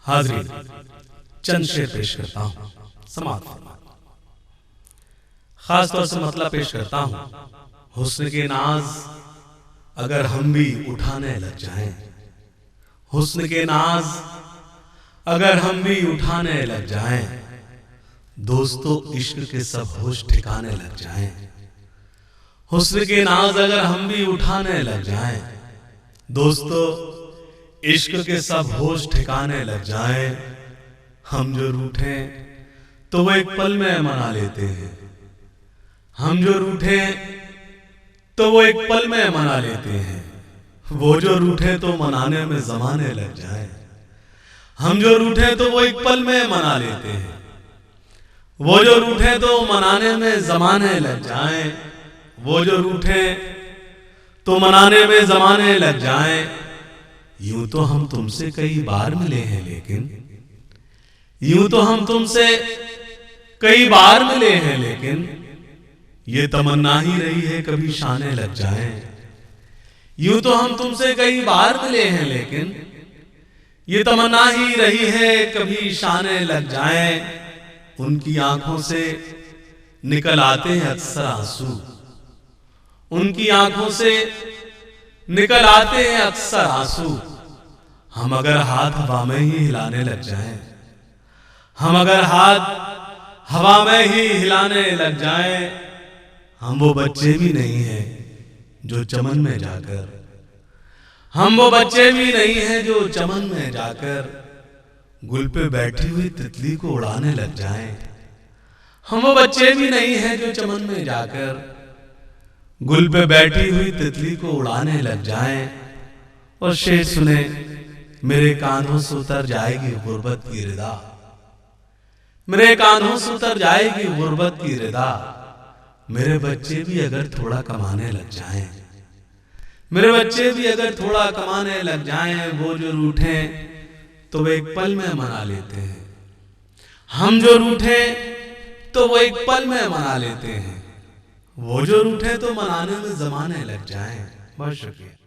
हाजिरी चंद शेर पेश करता हूं, समाप्त फरमाएं। खास तौर से मतलब पेश करता हूं, हुस्न के नाज अगर हम भी उठाने लग जाएं, हुस्न के नाज अगर हम भी उठाने लग जाएं, दोस्तों इश्क के सब होश ठिकाने लग जाएं। हुस्न के नाज अगर हम भी उठाने लग जाएं, दोस्तों इश्क के सब होश ठिकाने लग जाएं। हम जो रूठे तो वो एक पल में मना लेते हैं, हम जो रूठे तो वो एक पल में मना लेते हैं। वो जो रूठे तो मनाने में जमाने लग जाएं, हम जो रूठे तो वो एक पल में मना लेते हैं। वो जो रूठे तो मनाने में जमाने लग जाएं, वो जो रूठे तो मनाने में जमाने लग जाएं। यूं तो हम तुमसे कई बार मिले हैं लेकिन, यूं तो हम तुमसे कई बार मिले हैं लेकिन, ये तमन्ना ही रही है कभी शाने लग जाएं। यूं तो हम तुमसे कई बार मिले हैं लेकिन, ये तमन्ना ही रही है कभी शाने लग जाएं। उनकी आंखों से निकल आते हैं अक्सर आंसू, उनकी आंखों से निकल आते हैं अक्सर आंसू। हम अगर हाथ हवा में ही हिलाने लग जाएं, हम अगर हाथ हवा में ही हिलाने लग जाएं, हम वो बच्चे भी नहीं हैं जो चमन में जाकर, हम वो बच्चे भी नहीं हैं जो चमन में जाकर गुल पे बैठी हुई तितली को उड़ाने लग जाएं। हम वो बच्चे भी नहीं हैं जो चमन में जाकर गुल पे बैठी हुई तितली को उड़ाने लग जाएं। और शेर सुने, मेरे कांधों से उतर जाएगी गुर्बत की रिदा, मेरे कांधों से उतर जाएगी गुर्बत की रिदा। मेरे बच्चे भी अगर थोड़ा कमाने लग जाएं, मेरे बच्चे भी अगर थोड़ा कमाने लग जाएं, वो जो रूठे तो वो एक पल में मना लेते हैं, हम जो रूठे तो वो एक पल में मना लेते हैं। वो जो रूठे तो मनाने में जमाने लग जाएं। बहुत शुक्रिया।